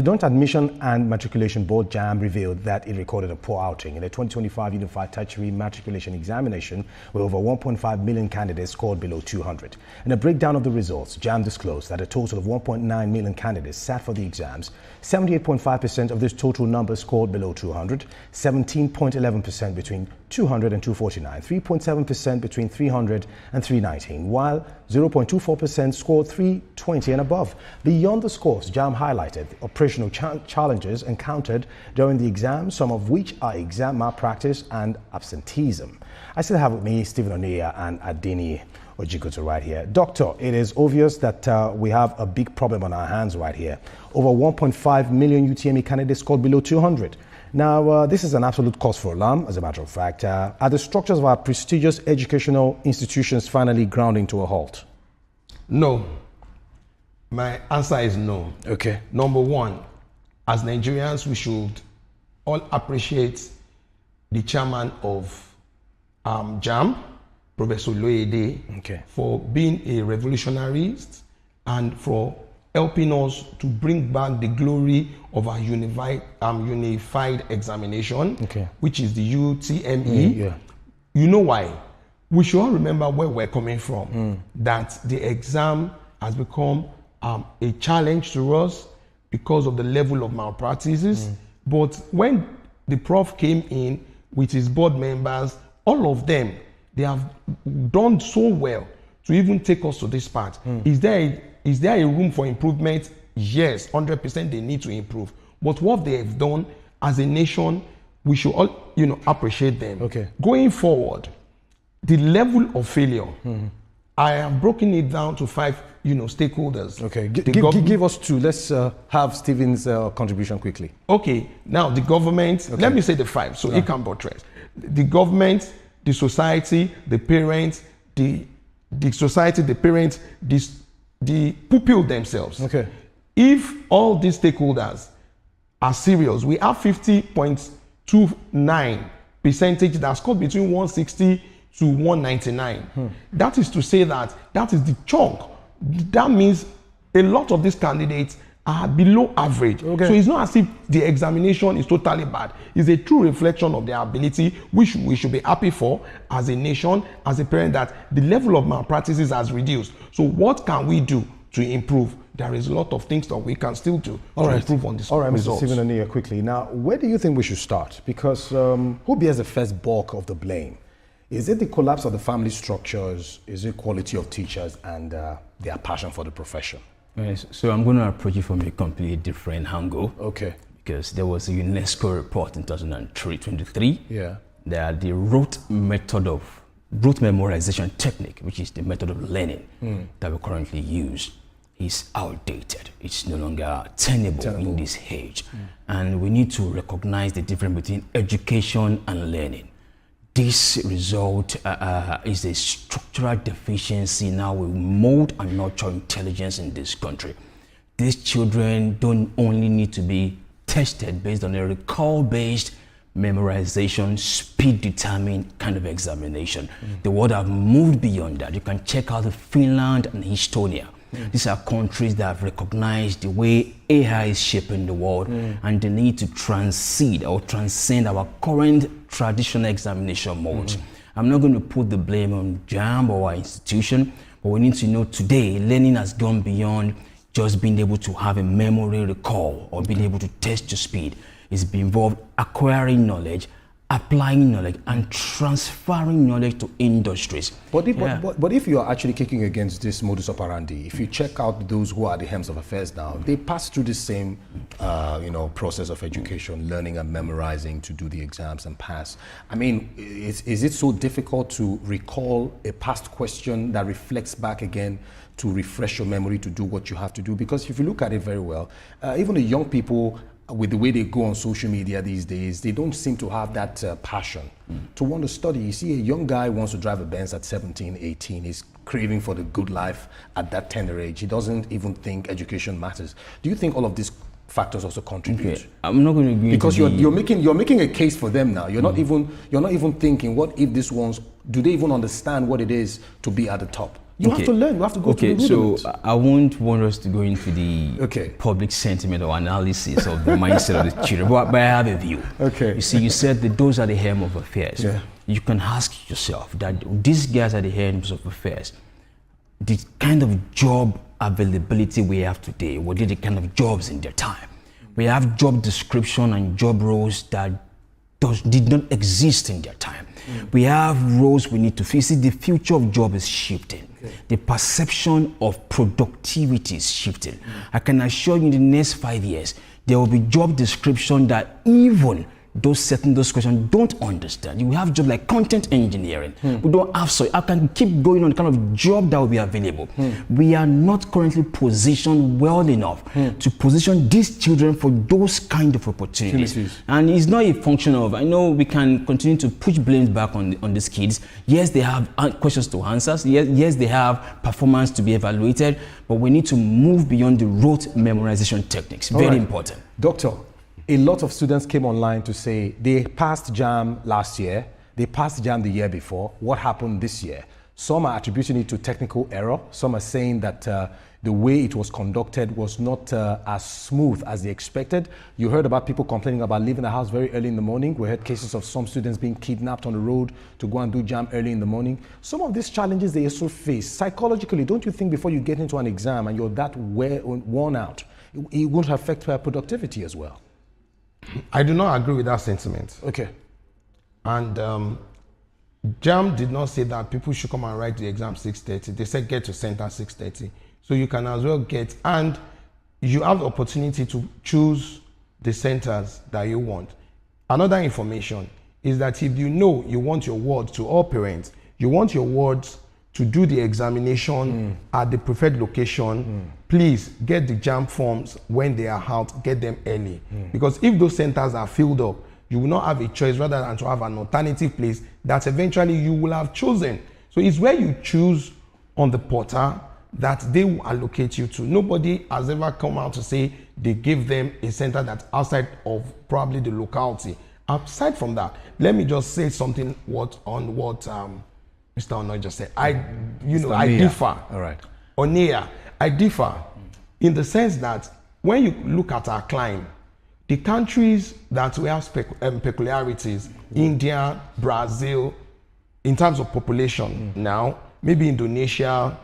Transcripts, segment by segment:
The Joint Admission and Matriculation Board, JAMB, revealed that it recorded a poor outing in the 2025 Unified Tertiary Matriculation Examination, where over 1.5 million candidates scored below 200. In a breakdown of the results, JAMB disclosed that a total of 1.9 million candidates sat for the exams. 78.5% of this total number scored below 200, 17.11% between 200 and 249, 3.7% between 300 and 319, while 0.24% scored 320 and above. Beyond the scores, JAMB highlighted the operational challenges encountered during the exam, some of which are exam malpractice and absenteeism. I still have with me Stephen Oneya and Adini Ojikutu right here. Doctor, it is obvious that we have a big problem on our hands right here. Over 1.5 million UTME candidates scored below 200. Now, this is an absolute cause for alarm, as a matter of fact. Are the structures of our prestigious educational institutions finally grounding to a halt? No. My answer is no. Okay. Number one, as Nigerians, we should all appreciate the chairman of JAMB, Professor Loyede, for being a revolutionarist and for helping us to bring back the glory of our unified examination, which is the UTME. You know why? We should all remember where we're coming from, that the exam has become a challenge to us because of the level of malpractices. But when the prof came in with his board members, all of them, they have done so well to even take us to this part. Is there a room for improvement? Yes, 100% they need to improve. But what they have done as a nation, we should all, appreciate them. Going forward, the level of failure, I have broken it down to 5, stakeholders. Okay, give us 2. Let's have Stephen's contribution quickly. Okay, now the government, let me say the 5, so it can buttress. The government, the society, the parents, the society, the parents, the pupil themselves. If all these stakeholders are serious, we have 50.29% that scored between 160 to 199. That is to say that is the chunk. That means a lot of these candidates are below average. So it's not as if the examination is totally bad. It's a true reflection of their ability, which we should be happy for as a nation, as a parent, that the level of malpractices has reduced. So what can we do to improve? There is a lot of things that we can still do to improve on this. All right, Mr. Stephen Oneya, quickly. Now, where do you think we should start? Because who bears the first bulk of the blame? Is it the collapse of the family structures? Is it quality of teachers and their passion for the profession? Yes, so I'm going to approach it from a completely different angle. Because there was a UNESCO report in 2023 that the rote memorization technique, which is the method of learning that we currently use, is outdated. It's no longer tenable in this age. And we need to recognize the difference between education and learning. This result is a structural deficiency. Now we mold and nurture intelligence in this country. These children don't only need to be tested based on a recall-based memorization, speed-determined kind of examination. The world have moved beyond that. You can check out Finland and Estonia. These are countries that have recognized the way AI is shaping the world and the need to transcend our current traditional examination modes. I'm not going to put the blame on JAMB or our institution, but we need to know today learning has gone beyond just being able to have a memory recall or being able to test your speed. It's been involved acquiring knowledge, applying knowledge, and transferring knowledge to industries. But if you are actually kicking against this modus operandi, if you check out those who are the hems of affairs now, they pass through the same process of education, learning and memorizing to do the exams and pass. I mean, is it so difficult to recall a past question that reflects back again to refresh your memory to do what you have to do? Because if you look at it very well, even the young people, with the way they go on social media these days, they don't seem to have that passion to want to study. You see, a young guy wants to drive a Benz at 17, 18. He's craving for the good life at that tender age. He doesn't even think education matters. Do you think all of these factors also contribute? I'm not going to agree because you're making a case for them now. You're not even thinking, what if these ones, do they even understand what it is to be at the top? You have to learn. You have to go to the rudiments. So I won't want us to go into the public sentiment or analysis of the mindset of the children, but I have a view. Okay. You see, you said that those are the helm of affairs. Yeah. You can ask yourself that these guys are the helms of affairs. The kind of job availability we have today, what are the kind of jobs in their time? We have job description and job roles that did not exist in their time. We have roles we need to fill. See, the future of job is shifting. The perception of productivity is shifting. I can assure you in the next 5 years, there will be job description that even those setting those questions don't understand. You have jobs like content engineering. We don't have, so I can keep going on the kind of job that will be available. We are not currently positioned well enough to position these children for those kind of opportunities. And it's not a function of, I know we can continue to push blames back on these kids. Yes, they have questions to answer. Yes, they have performance to be evaluated, but we need to move beyond the rote memorization techniques. Very important. Doctor, a lot of students came online to say they passed JAMB last year, they passed JAMB the year before. What happened this year? Some are attributing it to technical error. Some are saying that the way it was conducted was not as smooth as they expected. You heard about people complaining about leaving the house very early in the morning. We heard cases of some students being kidnapped on the road to go and do JAMB early in the morning. Some of these challenges they also face. Psychologically, don't you think before you get into an exam and you're that worn out, it won't affect productivity as well? I do not agree with that sentiment. Okay. And JAMB did not say that people should come and write the exam 6:30. They said get to center 6:30. So you can as well get, and you have the opportunity to choose the centers that you want. Another information is that if you know you want your ward, to all parents, you want your wards to do the examination at the preferred location, please get the JAMB forms when they are out, get them early. Because if those centers are filled up, you will not have a choice rather than to have an alternative place that eventually you will have chosen. So it's where you choose on the portal that they will allocate you to. Nobody has ever come out to say they give them a center that's outside of probably the locality. Aside from that, let me just say something on what Mr. Ono just said. I differ. All right. Onia, I differ in the sense that when you look at our climb, the countries that we have peculiarities, India, Brazil, in terms of population now, maybe Indonesia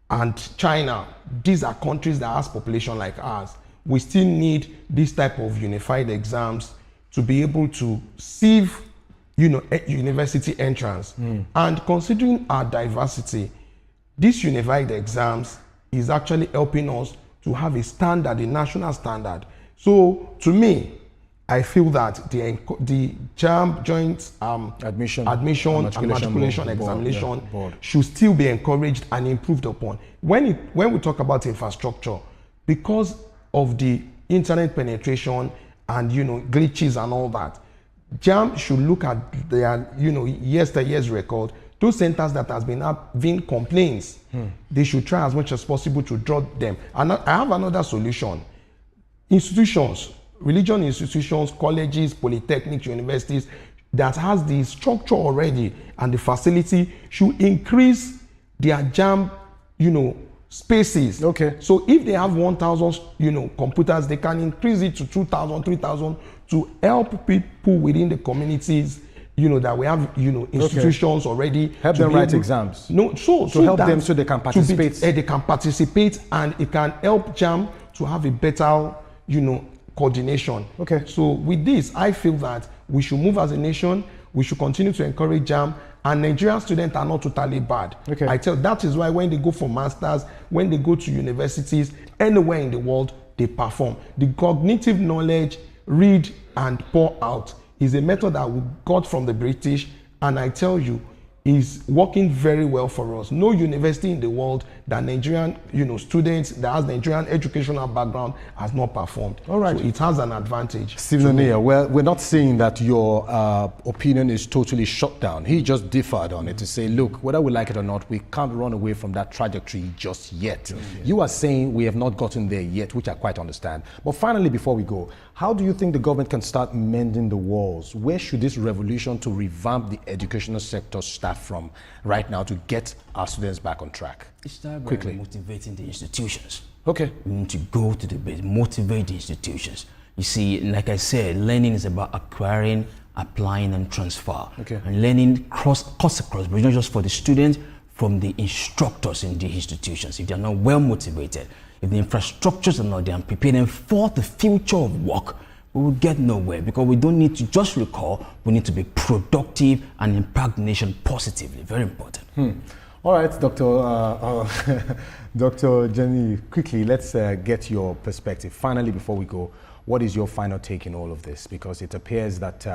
and China, these are countries that has population like ours. We still need this type of unified exams to be able to sieve university entrance. And considering our diversity, this unified exams is actually helping us to have a standard, a national standard. So to me, I feel that the JAMB joint admission and matriculation examination should still be encouraged and improved upon. When we talk about infrastructure, because of the internet penetration and glitches and all that, JAMB should look at their yesteryear's record. Those centers that has been having complaints, they should try as much as possible to draw them. And I have another solution. Institutions, religion institutions, colleges, polytechnics, universities that has the structure already and the facility should increase their JAMB, spaces. Okay. So if they have 1,000, computers, they can increase it to 2,000, 3,000 to help people within the communities, that we have, institutions already. Help them write exams. No, so help them so they can participate. They can participate, and it can help JAMB to have a better, coordination. Okay. So with this, I feel that we should move as a nation. We should continue to encourage JAMB. And Nigerian students are not totally bad. Okay. That is why when they go for masters, when they go to universities, anywhere in the world, they perform. The cognitive knowledge, read and pour out, is a method that we got from the British, and I tell you, is working very well for us. No university in the world that Nigerian, students that has Nigerian educational background has not performed. All right. So it has an advantage. Stephen Onia, well, we're not saying that your opinion is totally shut down. He just differed on it to say, look, whether we like it or not, we can't run away from that trajectory just yet. You are saying we have not gotten there yet, which I quite understand. But finally, before we go, how do you think the government can start mending the walls? Where should this revolution to revamp the educational sector start start from right now to get our students back on track? It starts by Quickly. motivating the institutions. Okay. We need to go to the base, motivate the institutions. You see, like I said, learning is about acquiring, applying, and transfer. Okay. And learning cuts across, but not just for the students, from the instructors in the institutions. If they're not well motivated, if the infrastructures are not there and preparing for the future of work, we will get nowhere, because we don't need to just recall, we need to be productive and impact the nation positively. Very important. All right, Dr. Jenny, quickly, let's get your perspective. Finally, before we go, what is your final take in all of this? Because it appears that,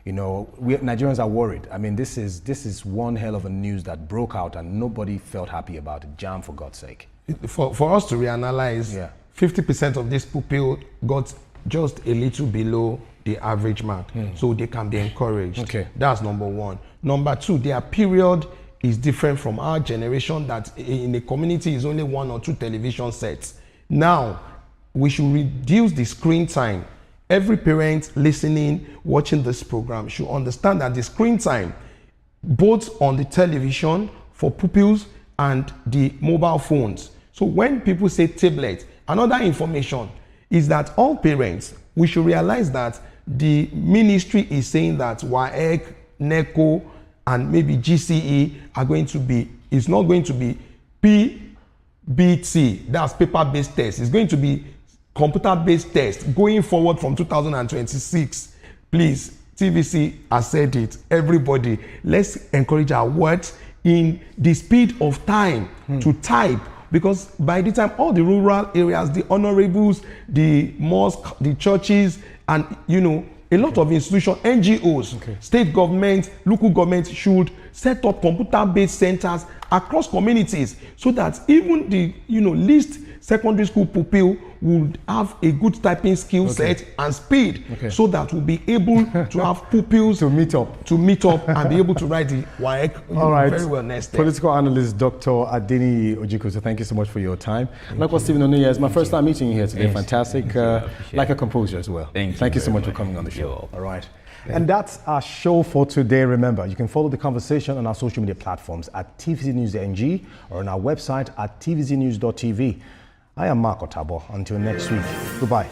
Nigerians are worried. I mean, this is one hell of a news that broke out and nobody felt happy about it. JAMB, for God's sake. For us to reanalyze, 50% of this pupil got just a little below the average mark. So they can be encouraged. Okay. That's number one. Number two, their period is different from our generation, that in the community is only 1 or 2 television sets. Now, we should reduce the screen time. Every parent listening, watching this program should understand that the screen time, both on the television for pupils and the mobile phones. So when people say tablet, another information is that all parents, we should realize that the ministry is saying that WAEC, NECO, and maybe GCE are going to be, it's not going to be PBT, that's paper-based test. It's going to be computer-based test going forward from 2026. Please, TVC has said it. Everybody, let's encourage our words in the speed of time to type, because by the time all the rural areas, the honorables, the mosques, the churches, and a lot of institutions, NGOs, state government, local government should set up computer-based centers across communities, so that even the least secondary school pupil would have a good typing skill set and speed, so that we'll be able to have pupils to meet up and be able to write the WAEC very well next day. Political analyst Dr. Adeni Ojukwu, so thank you so much for your time. And of course, Stephen Onuye, it's my first time meeting you here today. Fantastic. Like a composer as well. Thank you so much for coming on the show. All right. And that's our show for today. Remember, you can follow the conversation on our social media platforms at TVC News NG or on our website at tvcnews.tv. I am Mark Otabo. Until next week, goodbye.